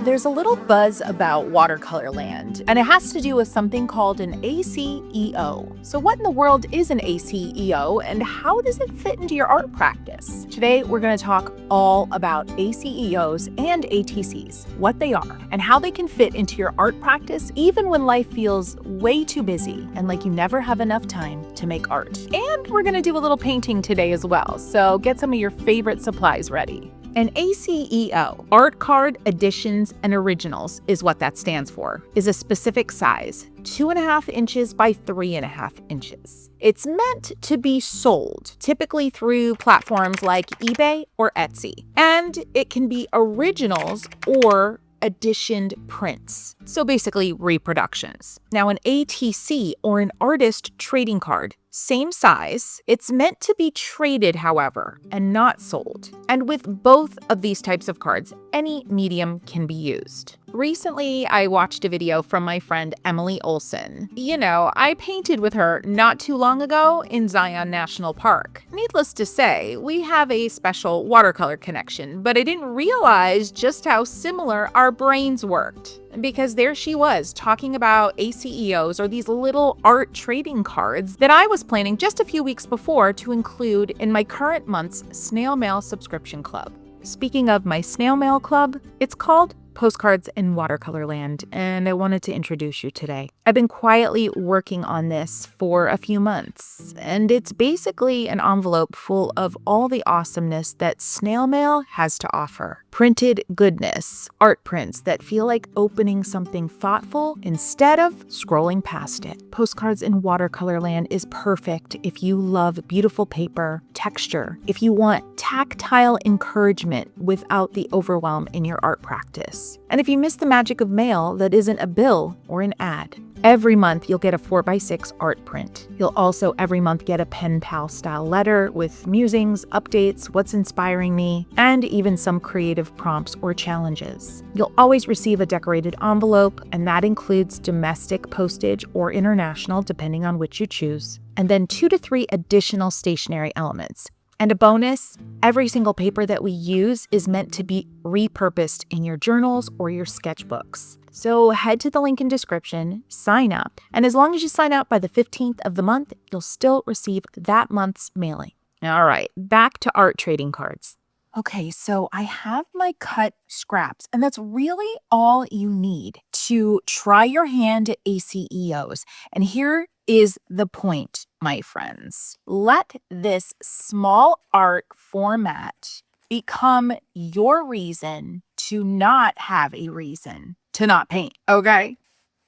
There's a little buzz about watercolor land, and it has to do with something called an ACEO. So what in the world is an ACEO, and how does it fit into your art practice? Today, we're going to talk all about ACEOs and ATCs, what they are, and how they can fit into your art practice even when life feels way too busy and like you never have enough time to make art. And we're going to do a little painting today as well, so get some of your favorite supplies ready. An ACEO, Art Card Editions and Originals, is what that stands for, is a specific size, 2.5 inches by 3.5 inches. It's meant to be sold, typically through platforms like eBay or Etsy, and it can be originals or editioned prints, so basically reproductions. Now, an ATC, or an artist trading card, same size. It's meant to be traded, however, and not sold. And with both of these types of cards, any medium can be used. Recently, I watched a video from my friend Emily Olson. You know, I painted with her not too long ago in Zion National Park. Needless to say, we have a special watercolor connection, but I didn't realize just how similar our brains worked. Because there she was talking about ACEOs, or these little art trading cards that I was planning just a few weeks before to include in my current month's Snail Mail subscription club. Speaking of my Snail Mail club, it's called Postcards in Watercolor Land, and I wanted to introduce you today. I've been quietly working on this for a few months, and it's basically an envelope full of all the awesomeness that Snail Mail has to offer. Printed goodness, art prints that feel like opening something thoughtful instead of scrolling past it. Postcards in Watercolor Land is perfect if you love beautiful paper, texture, if you want tactile encouragement without the overwhelm in your art practice. And if you miss the magic of mail that isn't a bill or an ad. Every month, you'll get a 4x6 art print. You'll also every month get a pen pal style letter with musings, updates, what's inspiring me, and even some creative prompts or challenges. You'll always receive a decorated envelope, and that includes domestic postage or international, depending on which you choose. And then 2 to 3 additional stationery elements. And a bonus, every single paper that we use is meant to be repurposed in your journals or your sketchbooks. So head to the link in description, sign up, and as long as you sign up by the 15th of the month, you'll still receive that month's mailing. All right, back to art trading cards. Okay, so I have my cut scraps, and that's really all you need to try your hand at ACEOs. And here is the point, my friends. Let this small art format become your reason to not have a reason to not paint, okay?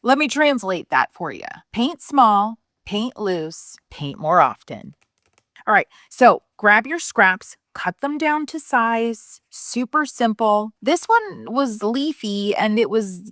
Let me translate that for you. Paint small, paint loose, paint more often. All right, so grab your scraps, cut them down to size, super simple. This one was leafy and it was,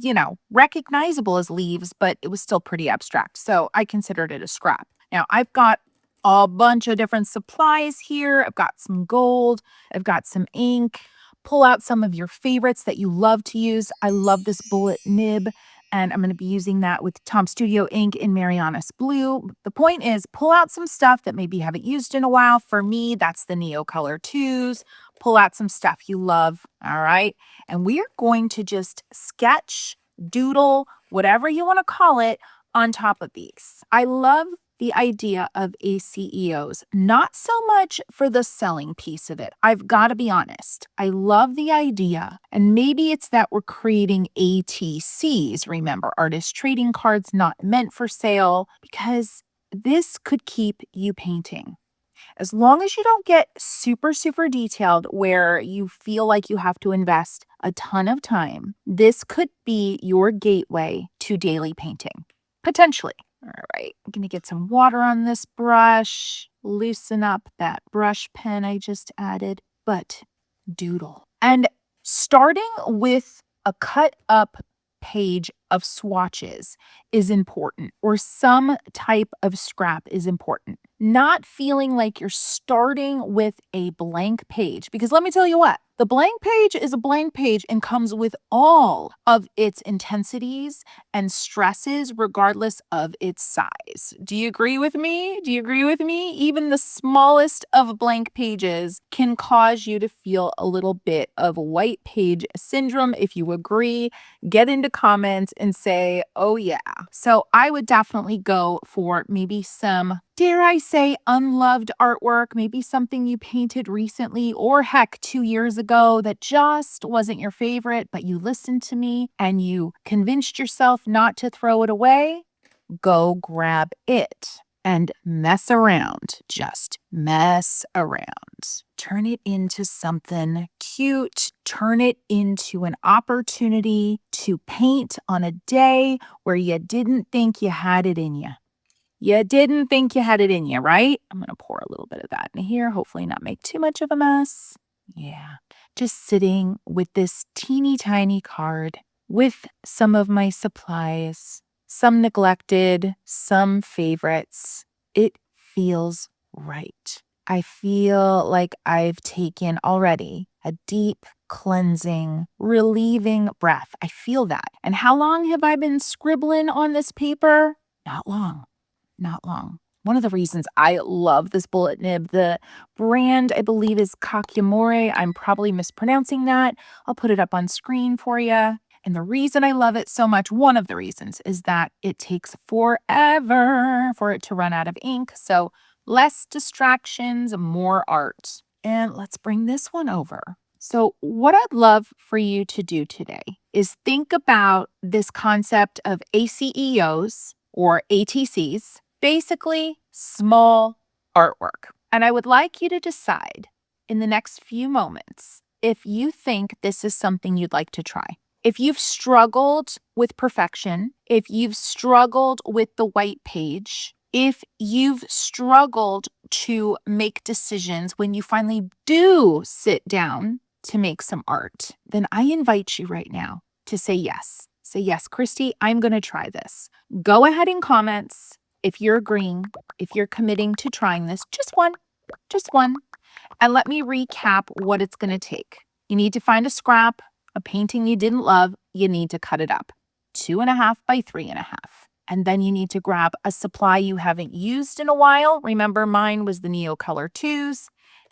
recognizable as leaves, but it was still pretty abstract. So I considered it a scrap. Now I've got a bunch of different supplies here. I've got some gold, I've got some ink. Pull out some of your favorites that you love to use. I love this bullet nib, and I'm going to be using that with Tom Studio ink in Mariana's blue. The point is, pull out some stuff that maybe you haven't used in a while. For me, that's the Neocolor 2s. Pull out some stuff you love, all right? And we are going to just sketch, doodle, whatever you want to call it, on top of these. I love the idea of ACEOs, not so much for the selling piece of it. I've got to be honest. I love the idea, and maybe it's that we're creating ATCs, remember, artist trading cards not meant for sale, because this could keep you painting. As long as you don't get super, super detailed where you feel like you have to invest a ton of time, this could be your gateway to daily painting, potentially. All right, I'm going to get some water on this brush, loosen up that brush pen I just added, but doodle. And starting with a cut up page of swatches is important, or some type of scrap is important. Not feeling like you're starting with a blank page, because let me tell you what, The blank page is a blank page and comes with all of its intensities and stresses, regardless of its size. Do you agree with me? Do you agree with me? Even the smallest of blank pages can cause you to feel a little bit of white page syndrome. If you agree, get into comments and say, oh yeah. So I would definitely go for maybe some, dare I say, unloved artwork, maybe something you painted recently or heck 2 years ago that just wasn't your favorite, but you listened to me and you convinced yourself not to throw it away. Go grab it and mess around. Just mess around. Turn it into something cute. Turn it into an opportunity to paint on a day where you didn't think you had it in you. You didn't think you had it in you, right? I'm going to pour a little bit of that in here, hopefully not make too much of a mess. Yeah, just sitting with this teeny tiny card with some of my supplies, some neglected, some favorites. It feels right. I feel like I've taken already a deep, cleansing, relieving breath. I feel that. And how long have I been scribbling on this paper? Not long. Not long. One of the reasons I love this bullet nib, the brand I believe is Kakimori. I'm probably mispronouncing that. I'll put it up on screen for you. And the reason I love it so much, one of the reasons, is that it takes forever for it to run out of ink. So less distractions, more art. And let's bring this one over. So what I'd love for you to do today is think about this concept of ACEOs or ATCs, basically small artwork. And I would like you to decide in the next few moments if you think this is something you'd like to try. If you've struggled with perfection, if you've struggled with the white page, if you've struggled to make decisions when you finally do sit down to make some art, then I invite you right now to say yes. Say, yes, Kristy, I'm going to try this. Go ahead in comments if you're agreeing, if you're committing to trying this, just one. And let me recap what it's going to take. You need to find a scrap, a painting you didn't love. You need to cut it up 2.5 by 3.5. And then you need to grab a supply you haven't used in a while. Remember, mine was the Neocolor 2s.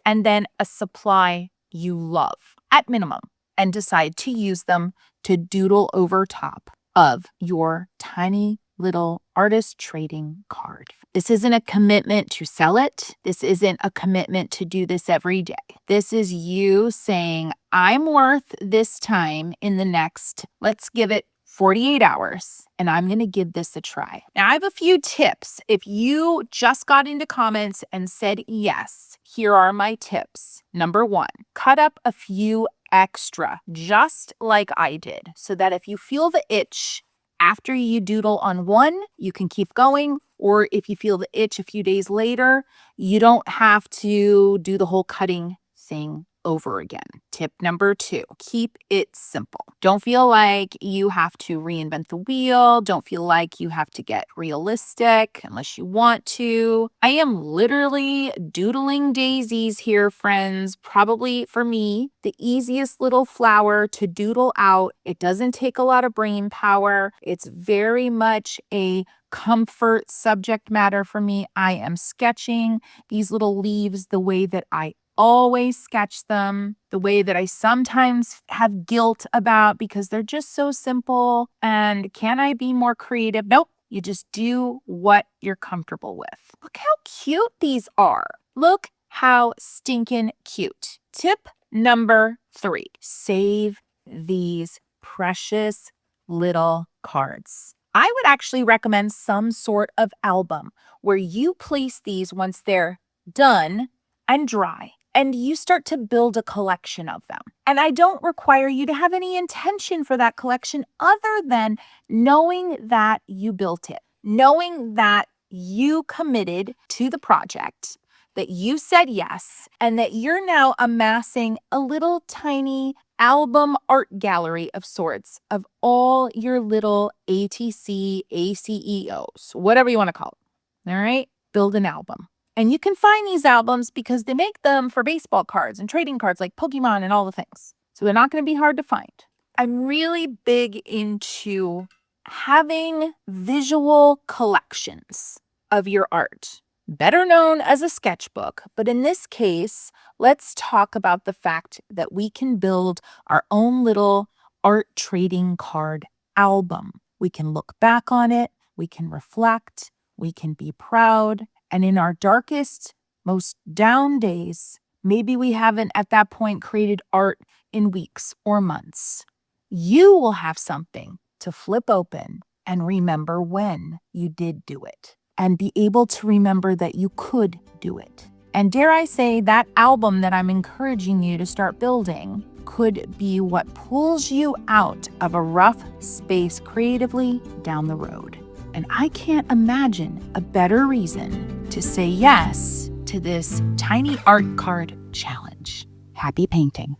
And then a supply you love at minimum and decide to use them to doodle over top of your tiny little artist trading card. This isn't a commitment to sell it. This isn't a commitment to do this every day. This is you saying, I'm worth this time in the next, let's give it 48 hours, and I'm going to give this a try. Now, I have a few tips. If you just got into comments and said yes, here are my tips. Number 1, cut up a few extra, just like I did, so that if you feel the itch after you doodle on one, you can keep going. Or if you feel the itch a few days later, you don't have to do the whole cutting thing over again. Tip number 2, keep it simple. Don't feel like you have to reinvent the wheel. Don't feel like you have to get realistic unless you want to. I am literally doodling daisies here, friends. Probably for me, the easiest little flower to doodle out. It doesn't take a lot of brain power. It's very much a comfort subject matter for me. I am sketching these little leaves the way that I always sketch them, the way that I sometimes have guilt about because they're just so simple. And can I be more creative? Nope. You just do what you're comfortable with. Look how cute these are. Look how stinking cute. Tip number 3, save these precious little cards. I would actually recommend some sort of album where you place these once they're done and dry, and you start to build a collection of them. And I don't require you to have any intention for that collection other than knowing that you built it, knowing that you committed to the project, that you said yes, and that you're now amassing a little tiny album art gallery of sorts of all your little ATC, ACEOs, whatever you want to call it. All right? Build an album. And you can find these albums because they make them for baseball cards and trading cards like Pokemon and all the things. So they're not going to be hard to find. I'm really big into having visual collections of your art, better known as a sketchbook. But in this case, let's talk about the fact that we can build our own little art trading card album. We can look back on it, we can reflect, we can be proud. And in our darkest, most down days, maybe we haven't at that point created art in weeks or months. You will have something to flip open and remember when you did do it and be able to remember that you could do it. And dare I say, that album that I'm encouraging you to start building could be what pulls you out of a rough space creatively down the road. And I can't imagine a better reason to say yes to this tiny art card challenge. Happy painting.